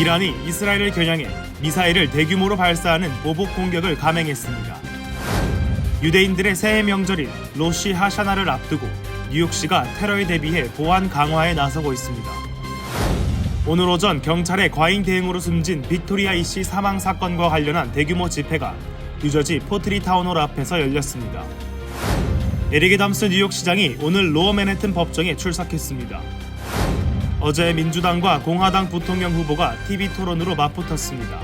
이란이 이스라엘을 겨냥해 미사일을 대규모로 발사하는 보복 공격을 감행했습니다. 유대인들의 새해 명절인 로시 하샤나를 앞두고 뉴욕시가 테러에 대비해 보안 강화에 나서고 있습니다. 오늘 오전 경찰의 과잉 대응으로 숨진 빅토리아 이씨 사망 사건과 관련한 대규모 집회가 뉴저지 포트리 타운홀 앞에서 열렸습니다. 에릭 애덤스 뉴욕시장이 오늘 로어 맨해튼 법정에 출석했습니다. 어제 민주당과 공화당 부통령 후보가 TV 토론으로 맞붙었습니다.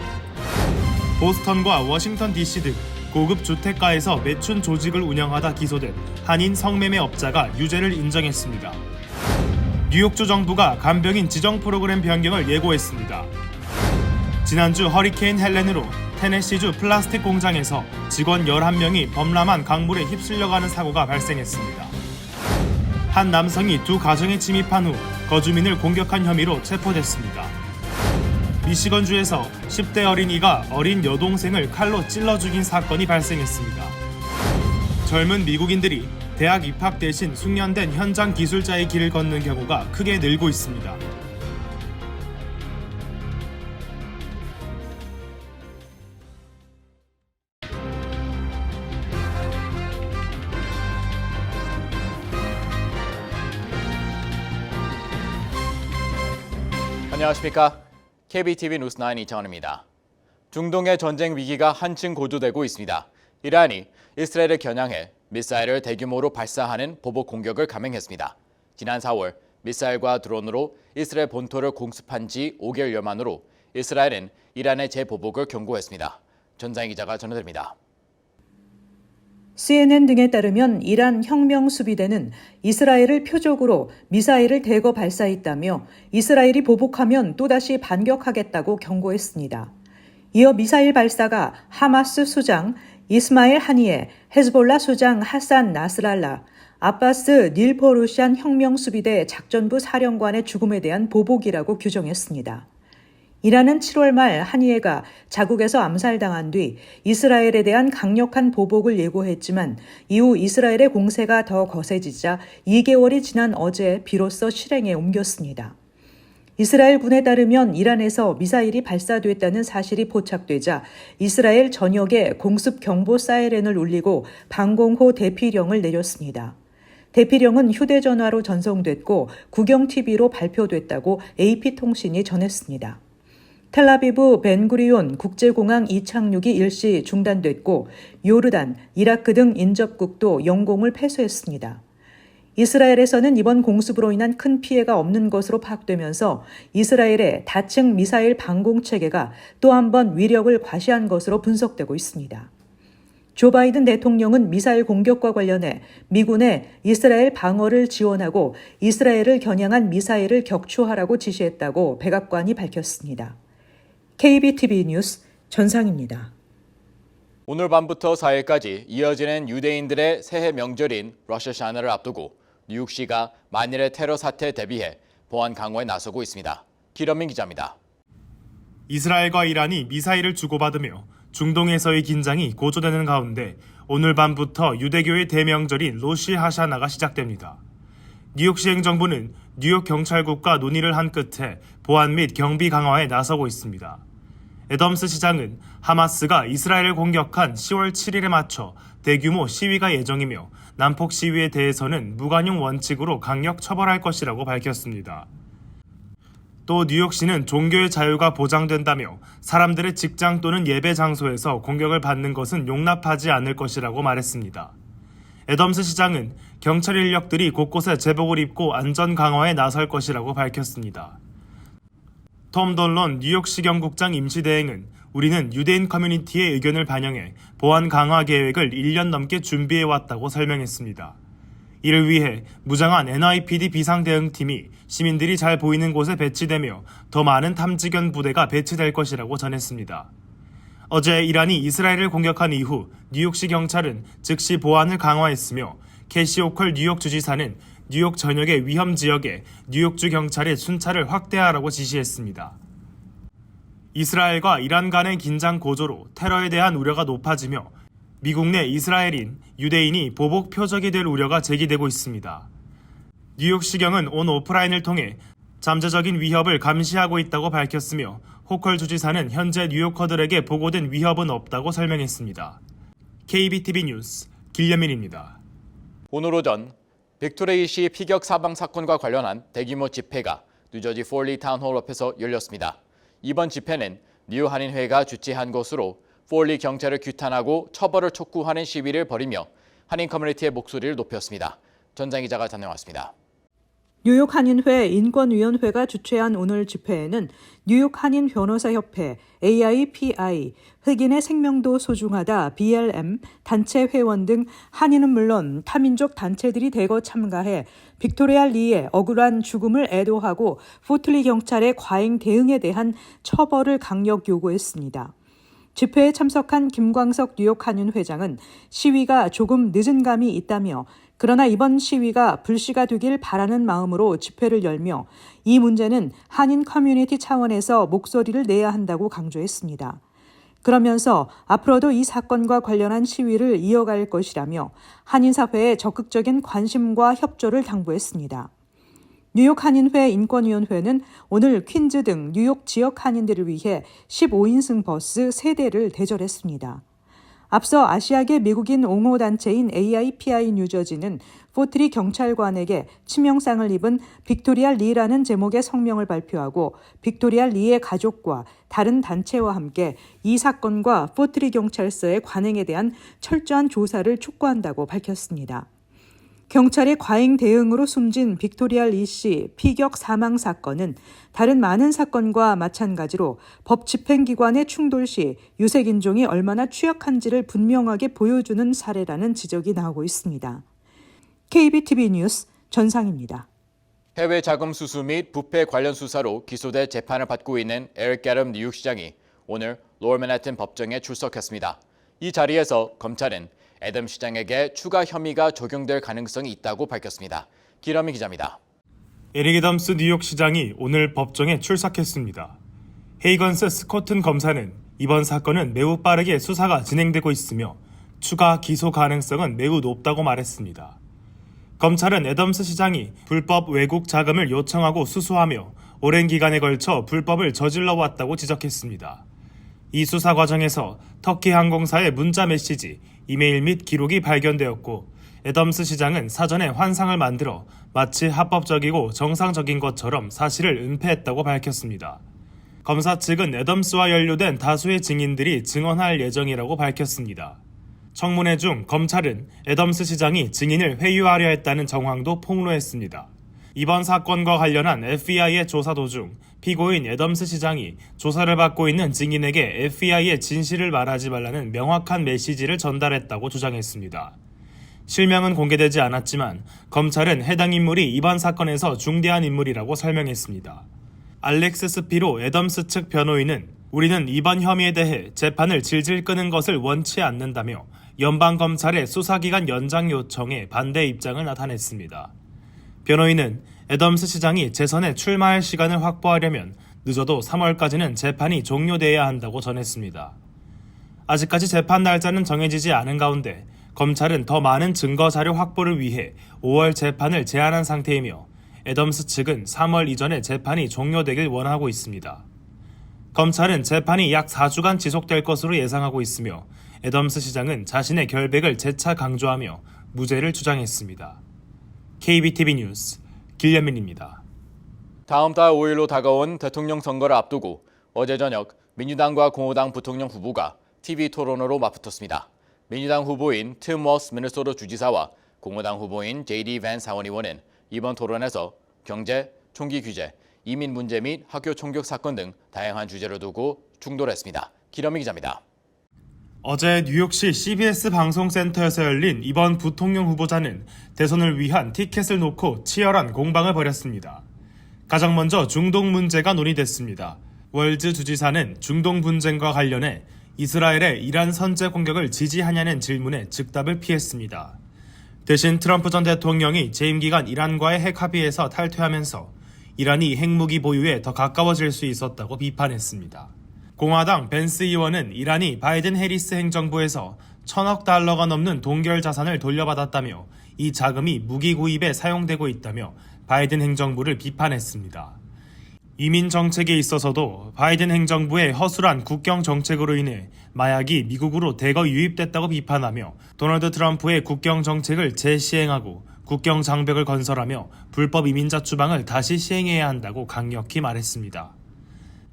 보스턴과 워싱턴 DC 등 고급 주택가에서 매춘 조직을 운영하다 기소된 한인 성매매업자가 유죄를 인정했습니다. 뉴욕주 정부가 간병인 지정 프로그램 변경을 예고했습니다. 지난주 허리케인 헬렌으로 테네시주 플라스틱 공장에서 직원 11명이 범람한 강물에 휩쓸려가는 사고가 발생했습니다. 한 남성이 두 가정에 침입한 후 거주민을 공격한 혐의로 체포됐습니다. 미시건주에서 10대 어린이가 어린 여동생을 칼로 찔러 죽인 사건이 발생했습니다. 젊은 미국인들이 대학 입학 대신 숙련된 현장 기술자의 길을 걷는 경우가 크게 늘고 있습니다. 안녕하십니까. KBTV 뉴스9 이창원입니다. 중동의 전쟁 위기가 한층 고조되고 있습니다. 이란이 이스라엘을 겨냥해 미사일을 대규모로 발사하는 보복 공격을 감행했습니다. 지난 4월 미사일과 드론으로 이스라엘 본토를 공습한 지 5개월여 만으로 이스라엘은 이란의 재보복을 경고했습니다. 전장희 기자가 전해드립니다. CNN 등에 따르면 이란 혁명수비대는 이스라엘을 표적으로 미사일을 대거 발사했다며 이스라엘이 보복하면 또다시 반격하겠다고 경고했습니다. 이어 미사일 발사가 하마스 수장 이스마일 하니에, 헤즈볼라 수장 하산 나스랄라, 아바스 닐포루샨 혁명수비대 작전부 사령관의 죽음에 대한 보복이라고 규정했습니다. 이란은 7월 말 하니에가 자국에서 암살당한 뒤 이스라엘에 대한 강력한 보복을 예고했지만 이후 이스라엘의 공세가 더 거세지자 2개월이 지난 어제 비로소 실행에 옮겼습니다. 이스라엘 군에 따르면 이란에서 미사일이 발사됐다는 사실이 포착되자 이스라엘 전역에 공습 경보 사이렌을 울리고 방공호 대피령을 내렸습니다. 대피령은 휴대전화로 전송됐고 국영TV로 발표됐다고 AP통신이 전했습니다. 텔아비브 벤구리온 국제공항 이착륙이 일시 중단됐고 요르단, 이라크 등 인접국도 영공을 폐쇄했습니다. 이스라엘에서는 이번 공습으로 인한 큰 피해가 없는 것으로 파악되면서 이스라엘의 다층 미사일 방공 체계가 또 한 번 위력을 과시한 것으로 분석되고 있습니다. 조 바이든 대통령은 미사일 공격과 관련해 미군의 이스라엘 방어를 지원하고 이스라엘을 겨냥한 미사일을 격추하라고 지시했다고 백악관이 밝혔습니다. KBTV 뉴스 전상입니다. 오늘 밤부터 4일까지 이어지는 유대인들의 새해 명절인 로시 하샤나를 앞두고 뉴욕시가 만일의 테러 사태에 대비해 보안 강화에 나서고 있습니다. 기련민 기자입니다. 이스라엘과 이란이 미사일을 주고받으며 중동에서의 긴장이 고조되는 가운데 오늘 밤부터 유대교의 대명절인 로시 하샤나가 시작됩니다. 뉴욕시 행정부는 뉴욕 경찰국과 논의를 한 끝에 보안 및 경비 강화에 나서고 있습니다. 애덤스 시장은 하마스가 이스라엘을 공격한 10월 7일에 맞춰 대규모 시위가 예정이며 난폭 시위에 대해서는 무관용 원칙으로 강력 처벌할 것이라고 밝혔습니다. 또 뉴욕시는 종교의 자유가 보장된다며 사람들의 직장 또는 예배 장소에서 공격을 받는 것은 용납하지 않을 것이라고 말했습니다. 애덤스 시장은 경찰 인력들이 곳곳에 제복을 입고 안전 강화에 나설 것이라고 밝혔습니다. 톰 돌런 뉴욕시 경국장 임시대행은 우리는 유대인 커뮤니티의 의견을 반영해 보안 강화 계획을 1년 넘게 준비해왔다고 설명했습니다. 이를 위해 무장한 NYPD 비상대응팀이 시민들이 잘 보이는 곳에 배치되며 더 많은 탐지견 부대가 배치될 것이라고 전했습니다. 어제 이란이 이스라엘을 공격한 이후 뉴욕시 경찰은 즉시 보안을 강화했으며 캐시 오컬 뉴욕 주지사는 뉴욕 전역의 위험 지역에 뉴욕주 경찰의 순찰을 확대하라고 지시했습니다. 이스라엘과 이란 간의 긴장 고조로 테러에 대한 우려가 높아지며 미국 내 이스라엘인, 유대인이 보복 표적이 될 우려가 제기되고 있습니다. 뉴욕시경은 온 오프라인을 통해 잠재적인 위협을 감시하고 있다고 밝혔으며 호컬 주지사는 현재 뉴요커들에게 보고된 위협은 없다고 설명했습니다. KBTV 뉴스 길려민입니다. 오늘 오전 빅토레이시 피격 사망 사건과 관련한 대규모 집회가 뉴저지 폴리 타운홀 앞에서 열렸습니다. 이번 집회는 뉴 한인회가 주최한 것으로 폴리 경찰을 규탄하고 처벌을 촉구하는 시위를 벌이며 한인 커뮤니티의 목소리를 높였습니다. 전장 기자가 다녀왔습니다. 뉴욕 한인회 인권위원회가 주최한 오늘 집회에는 뉴욕 한인 변호사협회, AIPI, 흑인의 생명도 소중하다, BLM, 단체 회원 등 한인은 물론 타민족 단체들이 대거 참가해 빅토리아 리의 억울한 죽음을 애도하고 포틀리 경찰의 과잉 대응에 대한 처벌을 강력 요구했습니다. 집회에 참석한 김광석 뉴욕 한인 회장은 시위가 조금 늦은 감이 있다며 그러나 이번 시위가 불씨가 되길 바라는 마음으로 집회를 열며 이 문제는 한인 커뮤니티 차원에서 목소리를 내야 한다고 강조했습니다. 그러면서 앞으로도 이 사건과 관련한 시위를 이어갈 것이라며 한인사회에 적극적인 관심과 협조를 당부했습니다. 뉴욕 한인회 인권위원회는 오늘 퀸즈 등 뉴욕 지역 한인들을 위해 15인승 버스 3대를 대절했습니다. 앞서 아시아계 미국인 옹호단체인 AIPI 뉴저지는 포트리 경찰관에게 치명상을 입은 빅토리아 리라는 제목의 성명을 발표하고 빅토리아 리의 가족과 다른 단체와 함께 이 사건과 포트리 경찰서의 관행에 대한 철저한 조사를 촉구한다고 밝혔습니다. 경찰의 과잉 대응으로 숨진 빅토리아 리 씨 피격 사망 사건은 다른 많은 사건과 마찬가지로 법 집행기관의 충돌 시 유색인종이 얼마나 취약한지를 분명하게 보여주는 사례라는 지적이 나오고 있습니다. KBTV 뉴스 전상입니다. 해외 자금 수수 및 부패 관련 수사로 기소돼 재판을 받고 있는 에릭 애덤 뉴욕시장이 오늘 로어 맨해튼 법정에 출석했습니다. 이 자리에서 검찰은 애덤 시장에게 추가 혐의가 적용될 가능성이 있다고 밝혔습니다. 기러미 기자입니다. 에릭 애덤스 뉴욕시장이 오늘 법정에 출석했습니다. 헤이건스 스코튼 검사는 이번 사건은 매우 빠르게 수사가 진행되고 있으며 추가 기소 가능성은 매우 높다고 말했습니다. 검찰은 애덤스 시장이 불법 외국 자금을 요청하고 수수하며 오랜 기간에 걸쳐 불법을 저질러 왔다고 지적했습니다. 이 수사 과정에서 터키 항공사의 문자 메시지, 이메일 및 기록이 발견되었고 애덤스 시장은 사전에 환상을 만들어 마치 합법적이고 정상적인 것처럼 사실을 은폐했다고 밝혔습니다. 검사 측은 애덤스와 연루된 다수의 증인들이 증언할 예정이라고 밝혔습니다. 청문회 중 검찰은 애덤스 시장이 증인을 회유하려 했다는 정황도 폭로했습니다. 이번 사건과 관련한 FBI의 조사 도중 피고인 애덤스 시장이 조사를 받고 있는 증인에게 FBI의 진실을 말하지 말라는 명확한 메시지를 전달했다고 주장했습니다. 실명은 공개되지 않았지만 검찰은 해당 인물이 이번 사건에서 중대한 인물이라고 설명했습니다. 알렉스 스피로 애덤스 측 변호인은 우리는 이번 혐의에 대해 재판을 질질 끄는 것을 원치 않는다며 연방검찰의 수사기간 연장 요청에 반대 입장을 나타냈습니다. 변호인은 애덤스 시장이 재선에 출마할 시간을 확보하려면 늦어도 3월까지는 재판이 종료돼야 한다고 전했습니다. 아직까지 재판 날짜는 정해지지 않은 가운데 검찰은 더 많은 증거 자료 확보를 위해 5월 재판을 제한한 상태이며 애덤스 측은 3월 이전에 재판이 종료되길 원하고 있습니다. 검찰은 재판이 약 4주간 지속될 것으로 예상하고 있으며 애덤스 시장은 자신의 결백을 재차 강조하며 무죄를 주장했습니다. KBTV 뉴스 길려민입니다. 다음 달 5일로 다가온 대통령 선거를 앞두고 어제 저녁 민주당과 공화당 부통령 후보가 TV 토론으로 맞붙었습니다. 민주당 후보인 팀 워스 미네소타 주지사와 공화당 후보인 JD 밴스 하원의원은 이번 토론에서 경제, 총기 규제, 이민 문제 및 학교 총격 사건 등 다양한 주제를 두고 충돌했습니다. 기러미 기자입니다. 어제 뉴욕시 CBS 방송센터에서 열린 이번 부통령 후보자는 대선을 위한 티켓을 놓고 치열한 공방을 벌였습니다. 가장 먼저 중동 문제가 논의됐습니다. 월즈 주지사는 중동 분쟁과 관련해 이스라엘의 이란 선제 공격을 지지하냐는 질문에 즉답을 피했습니다. 대신 트럼프 전 대통령이 재임 기간 이란과의 핵 합의에서 탈퇴하면서 이란이 핵무기 보유에 더 가까워질 수 있었다고 비판했습니다. 공화당 벤스 의원은 이란이 바이든 해리스 행정부에서 1,000억 달러가 넘는 동결 자산을 돌려받았다며 이 자금이 무기 구입에 사용되고 있다며 바이든 행정부를 비판했습니다. 이민 정책에 있어서도 바이든 행정부의 허술한 국경 정책으로 인해 마약이 미국으로 대거 유입됐다고 비판하며 도널드 트럼프의 국경 정책을 재시행하고 국경 장벽을 건설하며 불법 이민자 추방을 다시 시행해야 한다고 강력히 말했습니다.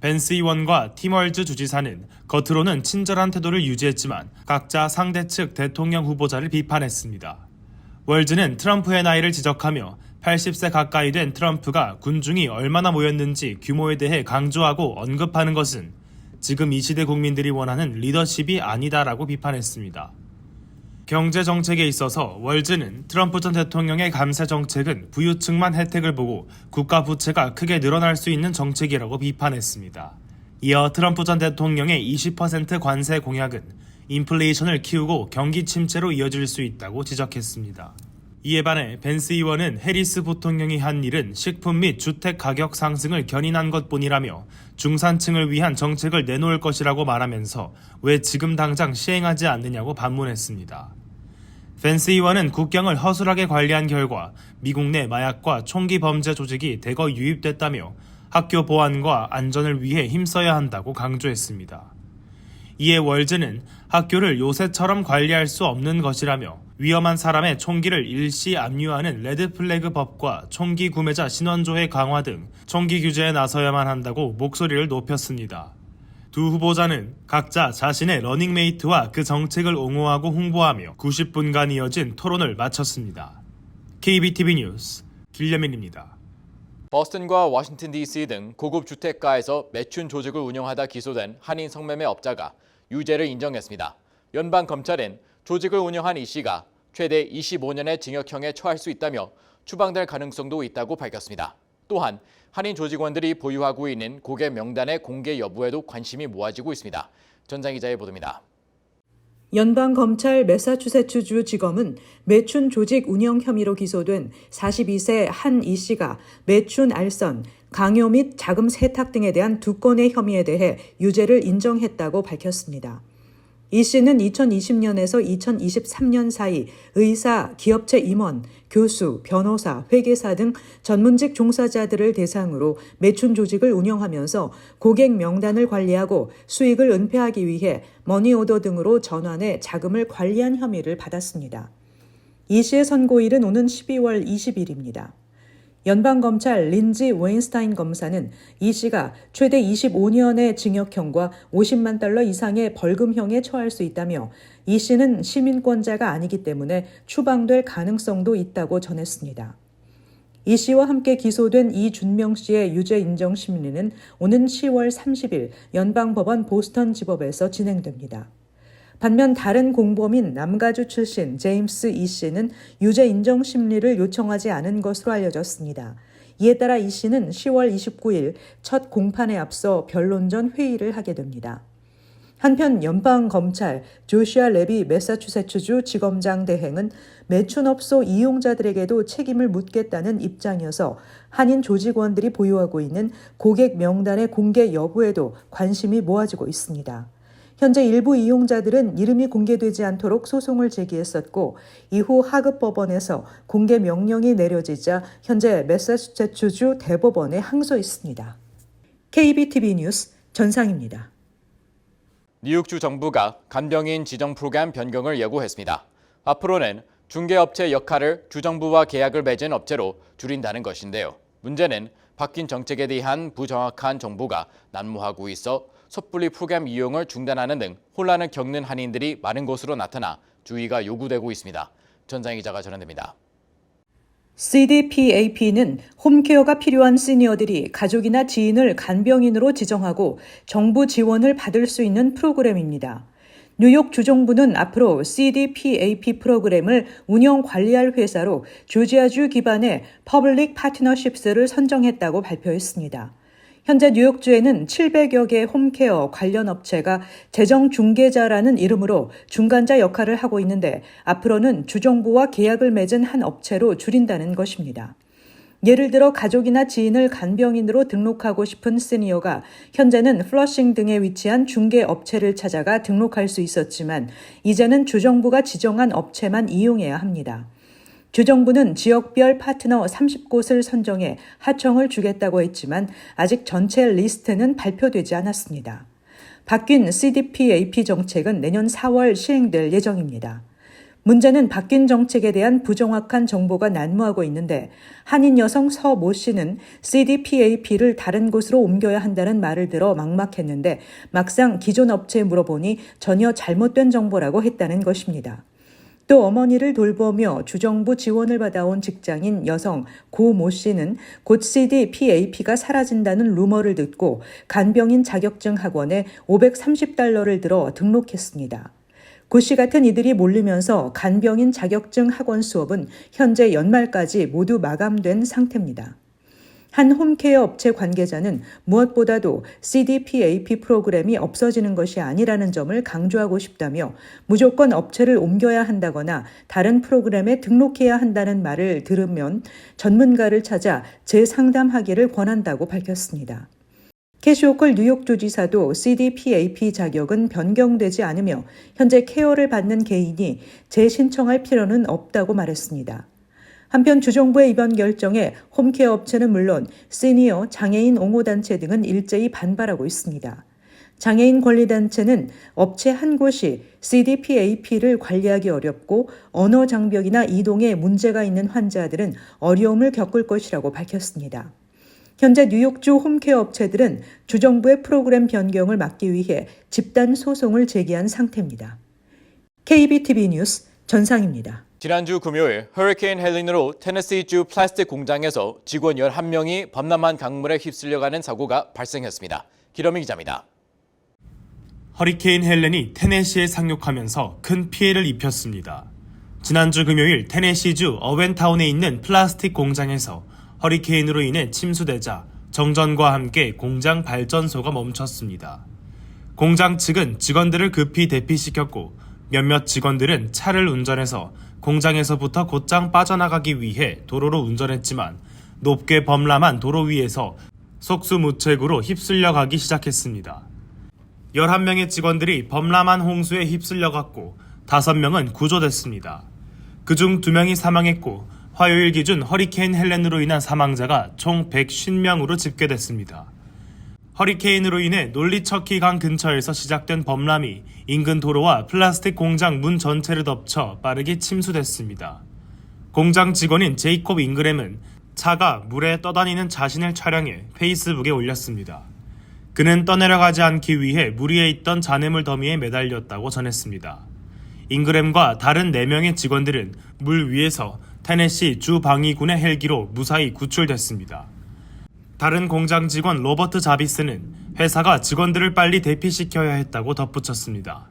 벤스 의원과 팀 월즈 주지사는 겉으로는 친절한 태도를 유지했지만 각자 상대 측 대통령 후보자를 비판했습니다. 월즈는 트럼프의 나이를 지적하며 80세 가까이 된 트럼프가 군중이 얼마나 모였는지 규모에 대해 강조하고 언급하는 것은 지금 이 시대 국민들이 원하는 리더십이 아니다라고 비판했습니다. 경제 정책에 있어서 월즈는 트럼프 전 대통령의 감세 정책은 부유층만 혜택을 보고 국가 부채가 크게 늘어날 수 있는 정책이라고 비판했습니다. 이어 트럼프 전 대통령의 20% 관세 공약은 인플레이션을 키우고 경기 침체로 이어질 수 있다고 지적했습니다. 이에 반해 벤스 의원은 해리스 부통령이 한 일은 식품 및 주택 가격 상승을 견인한 것뿐이라며 중산층을 위한 정책을 내놓을 것이라고 말하면서 왜 지금 당장 시행하지 않느냐고 반문했습니다. 벤스 의원은 국경을 허술하게 관리한 결과 미국 내 마약과 총기 범죄 조직이 대거 유입됐다며 학교 보안과 안전을 위해 힘써야 한다고 강조했습니다. 이에 월즈는 학교를 요새처럼 관리할 수 없는 것이라며 위험한 사람의 총기를 일시 압류하는 레드 플래그 법과 총기 구매자 신원조회 강화 등 총기 규제에 나서야만 한다고 목소리를 높였습니다. 두 후보자는 각자 자신의 러닝메이트와 그 정책을 옹호하고 홍보하며 90분간 이어진 토론을 마쳤습니다. KBTV 뉴스 길려민입니다. 버스턴과 워싱턴 DC 등 고급 주택가에서 매춘 조직을 운영하다 기소된 한인 성매매 업자가 유죄를 인정했습니다. 연방 검찰은 조직을 운영한 이 씨가 최대 25년의 징역형에 처할 수 있다며 추방될 가능성도 있다고 밝혔습니다. 또한 한인 조직원들이 보유하고 있는 고객 명단의 공개 여부에도 관심이 모아지고 있습니다. 전장 기자의 보도입니다. 연방검찰 매사추세츠주 지검은 매춘 조직 운영 혐의로 기소된 42세 한 이 씨가 매춘 알선, 강요 및 자금 세탁 등에 대한 2건의 혐의에 대해 유죄를 인정했다고 밝혔습니다. 이 씨는 2020년에서 2023년 사이 의사, 기업체 임원, 교수, 변호사, 회계사 등 전문직 종사자들을 대상으로 매춘 조직을 운영하면서 고객 명단을 관리하고 수익을 은폐하기 위해 머니오더 등으로 전환해 자금을 관리한 혐의를 받았습니다. 이 씨의 선고일은 오는 12월 20일입니다. 연방검찰 린지 웨인스타인 검사는 이 씨가 최대 25년의 징역형과 50만 달러 이상의 벌금형에 처할 수 있다며 이 씨는 시민권자가 아니기 때문에 추방될 가능성도 있다고 전했습니다. 이 씨와 함께 기소된 이준명 씨의 유죄 인정 심리는 오는 10월 30일 연방법원 보스턴 지법에서 진행됩니다. 반면 다른 공범인 남가주 출신 제임스 이 씨는 유죄 인정 심리를 요청하지 않은 것으로 알려졌습니다. 이에 따라 이 씨는 10월 29일 첫 공판에 앞서 변론전 회의를 하게 됩니다. 한편 연방검찰 조시아 레비 매사추세츠주 지검장 대행은 매춘업소 이용자들에게도 책임을 묻겠다는 입장이어서 한인 조직원들이 보유하고 있는 고객 명단의 공개 여부에도 관심이 모아지고 있습니다. 현재 일부 이용자들은 이름이 공개되지 않도록 소송을 제기했었고 이후 하급 법원에서 공개 명령이 내려지자 현재 매사추세츠주 대법원에 항소했습니다. KBTV 뉴스 전상입니다. 뉴욕주 정부가 간병인 지정 프로그램 변경을 예고했습니다. 앞으로는 중개업체 역할을 주정부와 계약을 맺은 업체로 줄인다는 것인데요. 문제는 바뀐 정책에 대한 부정확한 정보가 난무하고 있어 섣불리 프로그램 이용을 중단하는 등 혼란을 겪는 한인들이 많은 것으로 나타나 주의가 요구되고 있습니다. 전장 기자가 전해드립니다. CDPAP는 홈케어가 필요한 시니어들이 가족이나 지인을 간병인으로 지정하고 정부 지원을 받을 수 있는 프로그램입니다. 뉴욕 주정부는 앞으로 CDPAP 프로그램을 운영 관리할 회사로 조지아주 기반의 퍼블릭 파트너십스를 선정했다고 발표했습니다. 현재 뉴욕주에는 700여 개 홈케어 관련 업체가 재정 중개자라는 이름으로 중간자 역할을 하고 있는데 앞으로는 주정부와 계약을 맺은 한 업체로 줄인다는 것입니다. 예를 들어 가족이나 지인을 간병인으로 등록하고 싶은 시니어가 현재는 플러싱 등에 위치한 중개 업체를 찾아가 등록할 수 있었지만 이제는 주정부가 지정한 업체만 이용해야 합니다. 주정부는 지역별 파트너 30곳을 선정해 하청을 주겠다고 했지만 아직 전체 리스트는 발표되지 않았습니다. 바뀐 CDP-AP 정책은 내년 4월 시행될 예정입니다. 문제는 바뀐 정책에 대한 부정확한 정보가 난무하고 있는데 한인 여성 서 모 씨는 CDP-AP를 다른 곳으로 옮겨야 한다는 말을 들어 막막했는데 막상 기존 업체에 물어보니 전혀 잘못된 정보라고 했다는 것입니다. 또 어머니를 돌보며 주정부 지원을 받아온 직장인 여성 고 모 씨는 곧 CDP-AP가 사라진다는 루머를 듣고 간병인 자격증 학원에 $530를 들어 등록했습니다. 고 씨 같은 이들이 몰리면서 간병인 자격증 학원 수업은 현재 연말까지 모두 마감된 상태입니다. 한 홈케어 업체 관계자는 무엇보다도 CDP-AP 프로그램이 없어지는 것이 아니라는 점을 강조하고 싶다며 무조건 업체를 옮겨야 한다거나 다른 프로그램에 등록해야 한다는 말을 들으면 전문가를 찾아 재상담하기를 권한다고 밝혔습니다. 캐시 호컬 뉴욕주지사도 CDP-AP 자격은 변경되지 않으며 현재 케어를 받는 개인이 재신청할 필요는 없다고 말했습니다. 한편 주정부의 이번 결정에 홈케어 업체는 물론 시니어, 장애인 옹호단체 등은 일제히 반발하고 있습니다. 장애인 권리단체는 업체 한 곳이 CDP-AP를 관리하기 어렵고 언어 장벽이나 이동에 문제가 있는 환자들은 어려움을 겪을 것이라고 밝혔습니다. 현재 뉴욕주 홈케어 업체들은 주정부의 프로그램 변경을 막기 위해 집단 소송을 제기한 상태입니다. KBTV 뉴스 전상입니다. 지난주 금요일 허리케인 헬린으로 테네시주 플라스틱 공장에서 직원 11명이 범람한 강물에 휩쓸려가는 사고가 발생했습니다. 기러미 기자입니다. 허리케인 헬렌이 테네시에 상륙하면서 큰 피해를 입혔습니다. 지난주 금요일 테네시주 어웬타운에 있는 플라스틱 공장에서 허리케인으로 인해 침수되자 정전과 함께 공장 발전소가 멈췄습니다. 공장 측은 직원들을 급히 대피시켰고 몇몇 직원들은 차를 운전해서 공장에서부터 곧장 빠져나가기 위해 도로로 운전했지만 높게 범람한 도로 위에서 속수무책으로 휩쓸려가기 시작했습니다. 11명의 직원들이 범람한 홍수에 휩쓸려갔고 5명은 구조됐습니다. 그중 2명이 사망했고 화요일 기준 허리케인 헬렌으로 인한 사망자가 총 150명으로 집계됐습니다. 허리케인으로 인해 놀리처키 강 근처에서 시작된 범람이 인근 도로와 플라스틱 공장 문 전체를 덮쳐 빠르게 침수됐습니다. 공장 직원인 제이콥 잉그램은 차가 물에 떠다니는 자신을 촬영해 페이스북에 올렸습니다. 그는 떠내려가지 않기 위해 물 위에 있던 잔해물 더미에 매달렸다고 전했습니다. 잉그램과 다른 4명의 직원들은 물 위에서 테네시 주 방위군의 헬기로 무사히 구출됐습니다. 다른 공장 직원 로버트 자비스는 회사가 직원들을 빨리 대피시켜야 했다고 덧붙였습니다.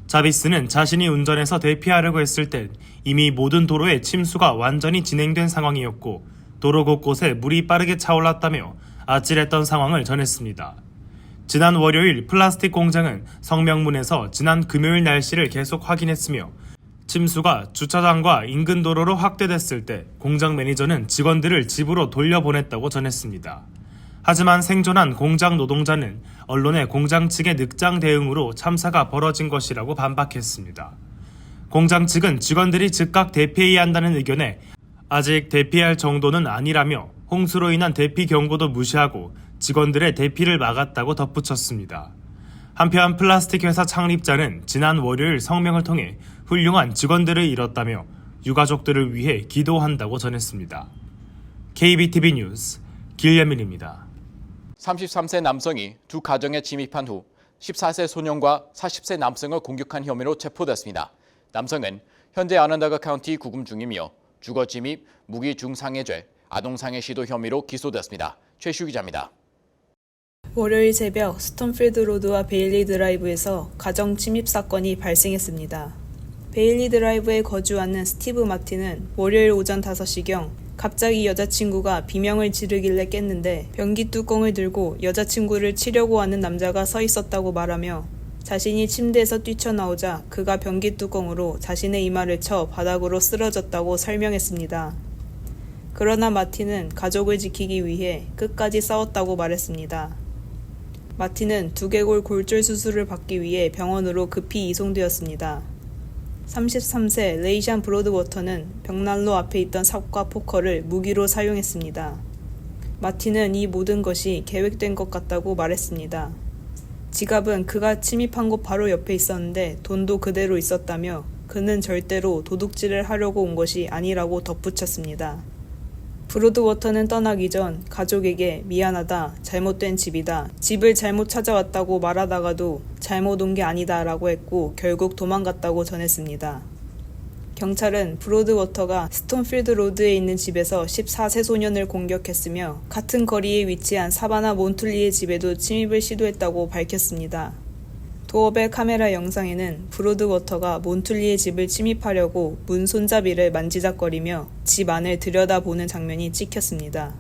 자비스는 자신이 운전해서 대피하려고 했을 땐 이미 모든 도로에 침수가 완전히 진행된 상황이었고 도로 곳곳에 물이 빠르게 차올랐다며 아찔했던 상황을 전했습니다. 지난 월요일 플라스틱 공장은 성명문에서 지난 금요일 날씨를 계속 확인했으며 침수가 주차장과 인근 도로로 확대됐을 때 공장 매니저는 직원들을 집으로 돌려보냈다고 전했습니다. 하지만 생존한 공장 노동자는 언론의 공장 측의 늑장 대응으로 참사가 벌어진 것이라고 반박했습니다. 공장 측은 직원들이 즉각 대피해야 한다는 의견에 아직 대피할 정도는 아니라며 홍수로 인한 대피 경고도 무시하고 직원들의 대피를 막았다고 덧붙였습니다. 한편 플라스틱 회사 창립자는 지난 월요일 성명을 통해 훌륭한 직원들을 잃었다며 유가족들을 위해 기도한다고 전했습니다. KBTV 뉴스 길예민입니다. 33세 남성이 두 가정에 침입한 후 14세 소년과 40세 남성을 공격한 혐의로 체포됐습니다. 남성은 현재 아난다가 카운티 구금 중이며 주거 침입, 무기 중상해죄, 아동상해 시도 혐의로 기소됐습니다. 최슈 기자입니다. 월요일 새벽 스톤필드 로드와 베일리 드라이브에서 가정 침입 사건이 발생했습니다. 베일리 드라이브에 거주하는 스티브 마틴은 월요일 오전 5시경 갑자기 여자친구가 비명을 지르길래 깼는데 변기 뚜껑을 들고 여자친구를 치려고 하는 남자가 서 있었다고 말하며 자신이 침대에서 뛰쳐나오자 그가 변기 뚜껑으로 자신의 이마를 쳐 바닥으로 쓰러졌다고 설명했습니다. 그러나 마틴은 가족을 지키기 위해 끝까지 싸웠다고 말했습니다. 마틴은 두개골 골절 수술을 받기 위해 병원으로 급히 이송되었습니다. 33세 레이샨 브로드워터는 벽난로 앞에 있던 삽과 포커를 무기로 사용했습니다. 마틴은 이 모든 것이 계획된 것 같다고 말했습니다. 지갑은 그가 침입한 곳 바로 옆에 있었는데 돈도 그대로 있었다며 그는 절대로 도둑질을 하려고 온 것이 아니라고 덧붙였습니다. 브로드워터는 떠나기 전 가족에게 미안하다, 잘못된 집이다, 집을 잘못 찾아왔다고 말하다가도 잘못 온 게 아니다 라고 했고 결국 도망갔다고 전했습니다. 경찰은 브로드워터가 스톤필드 로드에 있는 집에서 14세 소년을 공격했으며 같은 거리에 위치한 사바나 몬툴리의 집에도 침입을 시도했다고 밝혔습니다. 도어벨 카메라 영상에는 브로드워터가 몬툴리의 집을 침입하려고 문 손잡이를 만지작거리며 집 안을 들여다보는 장면이 찍혔습니다.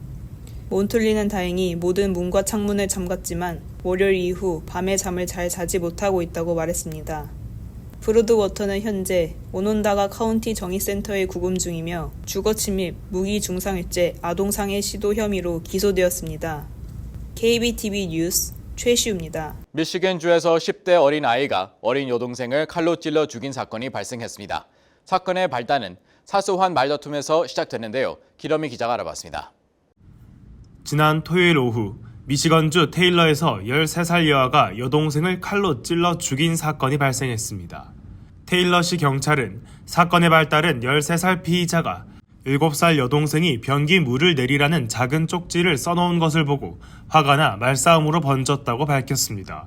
몬툴리는 다행히 모든 문과 창문을 잠갔지만 월요일 이후 밤에 잠을 잘 자지 못하고 있다고 말했습니다. 브로드워터는 현재 오논다가 카운티 정의센터에 구금 중이며 주거침입, 무기중상일제, 아동상해 시도 혐의로 기소되었습니다. KBTV 뉴스 최시우입니다. 미시건주에서 10대 어린 아이가 어린 여동생을 칼로 찔러 죽인 사건이 발생했습니다. 사건의 발단은 사소한 말다툼에서 시작됐는데요. 기러미 기자가 알아봤습니다. 지난 토요일 오후 미시건주 테일러에서 13살 여아가 여동생을 칼로 찔러 죽인 사건이 발생했습니다. 테일러시 경찰은 사건의 발단은 13살 피의자가 7살 여동생이 변기 물을 내리라는 작은 쪽지를 써놓은 것을 보고 화가 나 말싸움으로 번졌다고 밝혔습니다.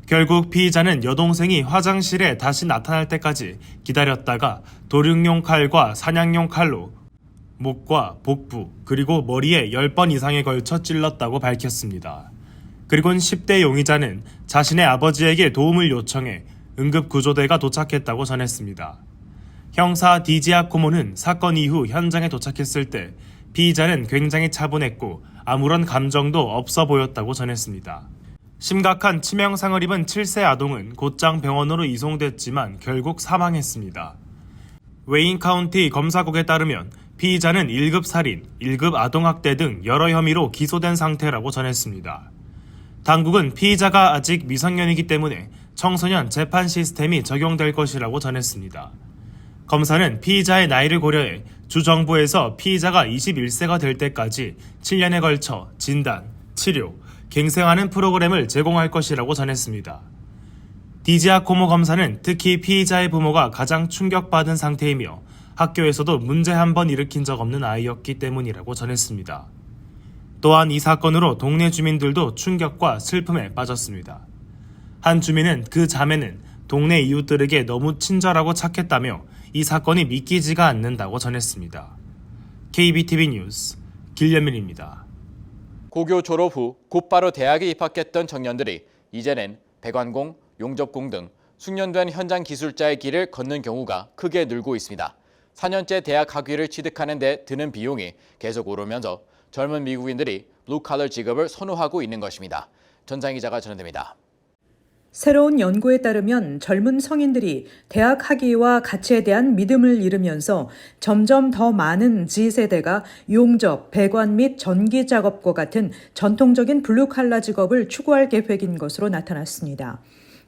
결국 피의자는 여동생이 화장실에 다시 나타날 때까지 기다렸다가 도륙용 칼과 사냥용 칼로 목과 복부 그리고 머리에 10번 이상에 걸쳐 찔렀다고 밝혔습니다. 그리고는 10대 용의자는 자신의 아버지에게 도움을 요청해 응급구조대가 도착했다고 전했습니다. 형사 디지아코모는 사건 이후 현장에 도착했을 때 피의자는 굉장히 차분했고 아무런 감정도 없어 보였다고 전했습니다. 심각한 치명상을 입은 7세 아동은 곧장 병원으로 이송됐지만 결국 사망했습니다. 웨인 카운티 검사국에 따르면 피의자는 1급 살인, 1급 아동학대 등 여러 혐의로 기소된 상태라고 전했습니다. 당국은 피의자가 아직 미성년이기 때문에 청소년 재판 시스템이 적용될 것이라고 전했습니다. 검사는 피의자의 나이를 고려해 주 정부에서 피의자가 21세가 될 때까지 7년에 걸쳐 진단, 치료, 갱생하는 프로그램을 제공할 것이라고 전했습니다. 디지아코모 검사는 특히 피의자의 부모가 가장 충격받은 상태이며 학교에서도 문제 한 번 일으킨 적 없는 아이였기 때문이라고 전했습니다. 또한 이 사건으로 동네 주민들도 충격과 슬픔에 빠졌습니다. 한 주민은 그 자매는 동네 이웃들에게 너무 친절하고 착했다며 이 사건이 믿기지가 않는다고 전했습니다. KBTV 뉴스 길려민입니다. 고교 졸업 후 곧바로 대학에 입학했던 청년들이 이제는 배관공, 용접공 등 숙련된 현장 기술자의 길을 걷는 경우가 크게 늘고 있습니다. 4년째 대학 학위를 취득하는 데 드는 비용이 계속 오르면서 젊은 미국인들이 블루칼러 직업을 선호하고 있는 것입니다. 전장 기자가 전해드립니다. 새로운 연구에 따르면 젊은 성인들이 대학 학위와 가치에 대한 믿음을 잃으면서 점점 더 많은 Z세대가 용접, 배관 및 전기 작업과 같은 전통적인 블루칼라 직업을 추구할 계획인 것으로 나타났습니다.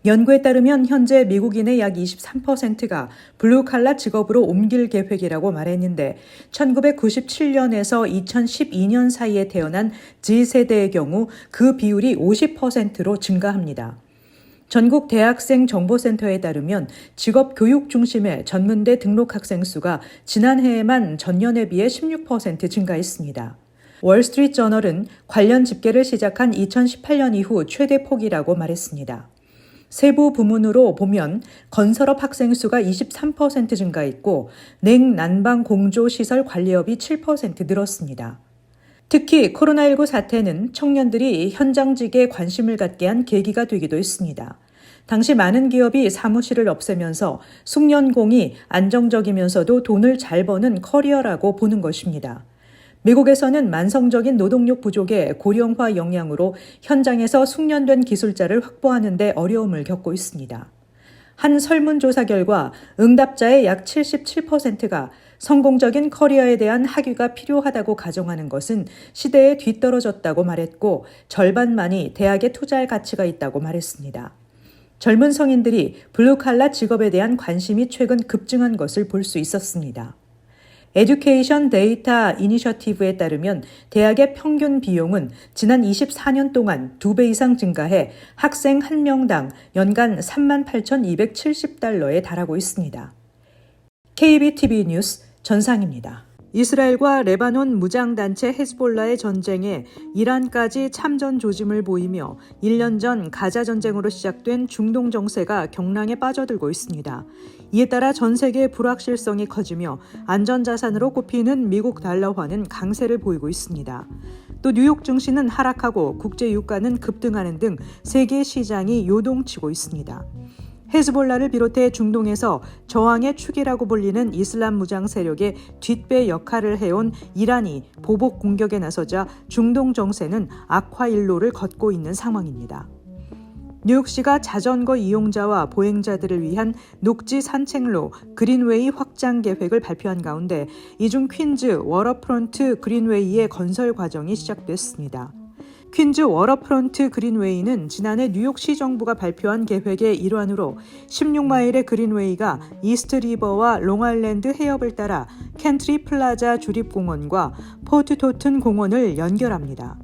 연구에 따르면 현재 미국인의 약 23%가 블루칼라 직업으로 옮길 계획이라고 말했는데 1997년에서 2012년 사이에 태어난 Z세대의 경우 그 비율이 50%로 증가합니다. 전국 대학생 정보센터에 따르면 직업 교육 중심의 전문대 등록 학생 수가 지난해에만 전년에 비해 16% 증가했습니다. 월스트리트 저널은 관련 집계를 시작한 2018년 이후 최대 폭이라고 말했습니다. 세부 부문으로 보면 건설업 학생 수가 23% 증가했고 냉난방 공조 시설 관리업이 7% 늘었습니다. 특히 코로나19 사태는 청년들이 현장직에 관심을 갖게 한 계기가 되기도 했습니다. 당시 많은 기업이 사무실을 없애면서 숙련공이 안정적이면서도 돈을 잘 버는 커리어라고 보는 것입니다. 미국에서는 만성적인 노동력 부족의 고령화 영향으로 현장에서 숙련된 기술자를 확보하는 데 어려움을 겪고 있습니다. 한 설문조사 결과 응답자의 약 77%가 성공적인 커리어에 대한 학위가 필요하다고 가정하는 것은 시대에 뒤떨어졌다고 말했고 절반만이 대학에 투자할 가치가 있다고 말했습니다. 젊은 성인들이 블루칼라 직업에 대한 관심이 최근 급증한 것을 볼 수 있었습니다. 에듀케이션 데이터 이니셔티브에 따르면 대학의 평균 비용은 지난 24년 동안 2배 이상 증가해 학생 1명당 연간 38,270달러에 달하고 있습니다. KBTV 뉴스 전상입니다. 이스라엘과 레바논 무장단체 헤즈볼라의 전쟁에 이란까지 참전 조짐을 보이며 1년 전 가자 전쟁으로 시작된 중동 정세가 경랑에 빠져들고 있습니다. 이에 따라 전 세계의 불확실성이 커지며 안전자산으로 꼽히는 미국 달러화는 강세를 보이고 있습니다. 또 뉴욕 증시는 하락하고 국제 유가는 급등하는 등 세계 시장이 요동치고 있습니다. 헤즈볼라를 비롯해 중동에서 저항의 축이라고 불리는 이슬람 무장 세력의 뒷배 역할을 해온 이란이 보복 공격에 나서자 중동 정세는 악화 일로를 걷고 있는 상황입니다. 뉴욕시가 자전거 이용자와 보행자들을 위한 녹지 산책로 그린웨이 확장 계획을 발표한 가운데 이중 퀸즈 워터프론트 그린웨이의 건설 과정이 시작됐습니다. 퀸즈 워터프론트 그린웨이는 지난해 뉴욕시 정부가 발표한 계획의 일환으로 16마일의 그린웨이가 이스트 리버와 롱아일랜드 해협을 따라 켄트리 플라자 주립공원과 포트 토튼 공원을 연결합니다.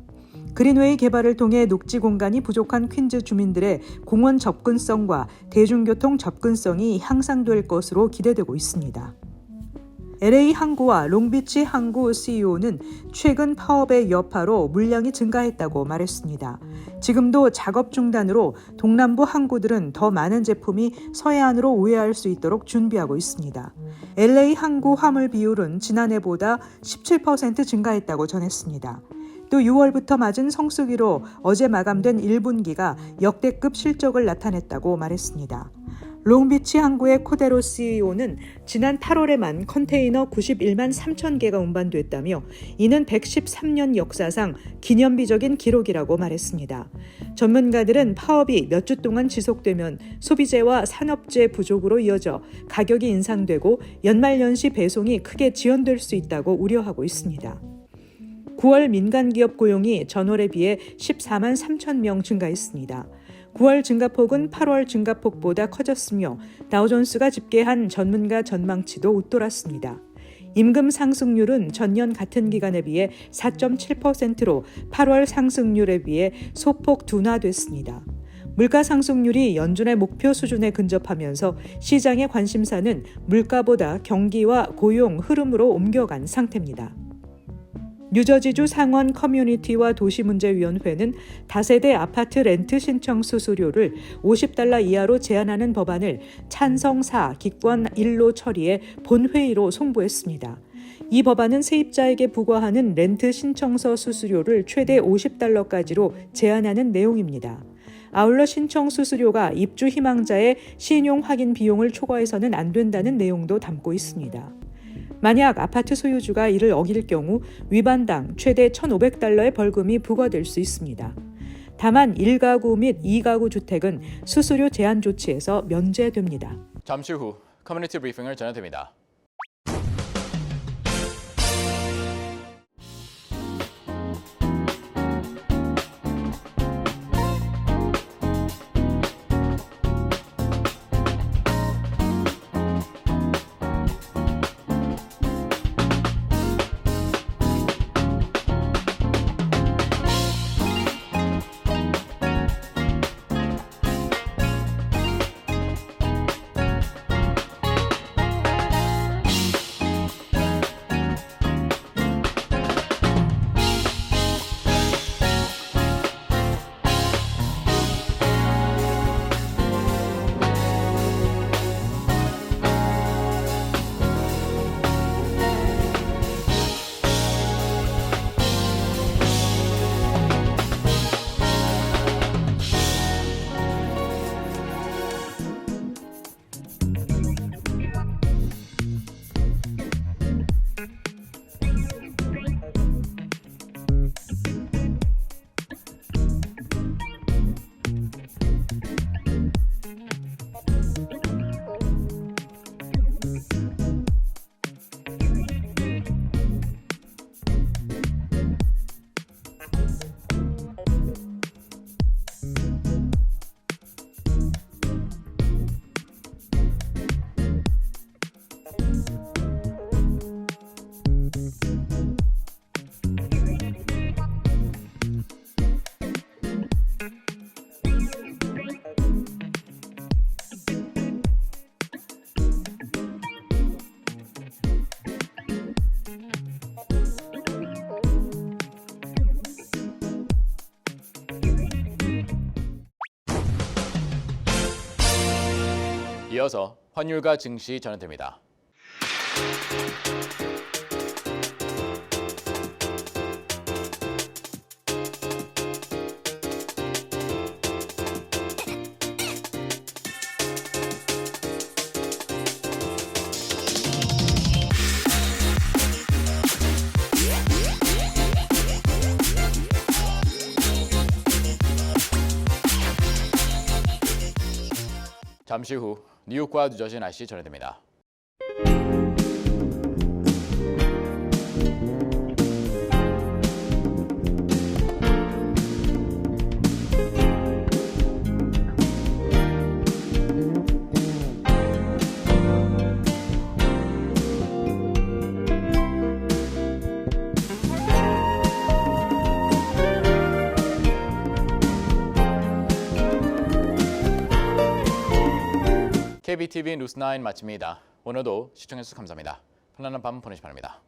그린웨이 개발을 통해 녹지 공간이 부족한 퀸즈 주민들의 공원 접근성과 대중교통 접근성이 향상될 것으로 기대되고 있습니다. LA 항구와 롱비치 항구 CEO는 최근 파업의 여파로 물량이 증가했다고 말했습니다. 지금도 작업 중단으로 동남부 항구들은 더 많은 제품이 서해안으로 우회할 수 있도록 준비하고 있습니다. LA 항구 화물 비율은 지난해보다 17% 증가했다고 전했습니다. 또 6월부터 맞은 성수기로 어제 마감된 1분기가 역대급 실적을 나타냈다고 말했습니다. 롱비치 항구의 코데로 CEO는 지난 8월에만 컨테이너 91만 3천 개가 운반됐다며 이는 113년 역사상 기념비적인 기록이라고 말했습니다. 전문가들은 파업이 몇 주 동안 지속되면 소비재와 산업재 부족으로 이어져 가격이 인상되고 연말연시 배송이 크게 지연될 수 있다고 우려하고 있습니다. 9월 민간기업 고용이 전월에 비해 14만 3천 명 증가했습니다. 9월 증가폭은 8월 증가폭보다 커졌으며 다우존스가 집계한 전문가 전망치도 웃돌았습니다. 임금 상승률은 전년 같은 기간에 비해 4.7%로 8월 상승률에 비해 소폭 둔화됐습니다. 물가 상승률이 연준의 목표 수준에 근접하면서 시장의 관심사는 물가보다 경기와 고용 흐름으로 옮겨간 상태입니다. 뉴저지주 상원 커뮤니티와 도시문제위원회는 다세대 아파트 렌트 신청 수수료를 $50 이하로 제한하는 법안을 찬성 4, 기권 1로 처리해 본회의로 송부했습니다. 이 법안은 세입자에게 부과하는 렌트 신청서 수수료를 최대 $50까지로 제한하는 내용입니다. 아울러 신청 수수료가 입주 희망자의 신용 확인 비용을 초과해서는 안 된다는 내용도 담고 있습니다. 만약 아파트 소유주가 이를 어길 경우 위반당 최대 $1,500의 벌금이 부과될 수 있습니다. 다만 1가구 및 2가구 주택은 수수료 제한 조치에서 면제됩니다. 잠시 후 커뮤니티 브리핑을 전해드립니다. 이어서 환율과 증시 전해드립니다. 잠시 후 뉴욕과 뉴저지 날씨 전해드립니다. KBTV 뉴스9 마칩니다. 오늘도 시청해주셔서 감사합니다. 편안한 밤 보내시 기 바랍니다.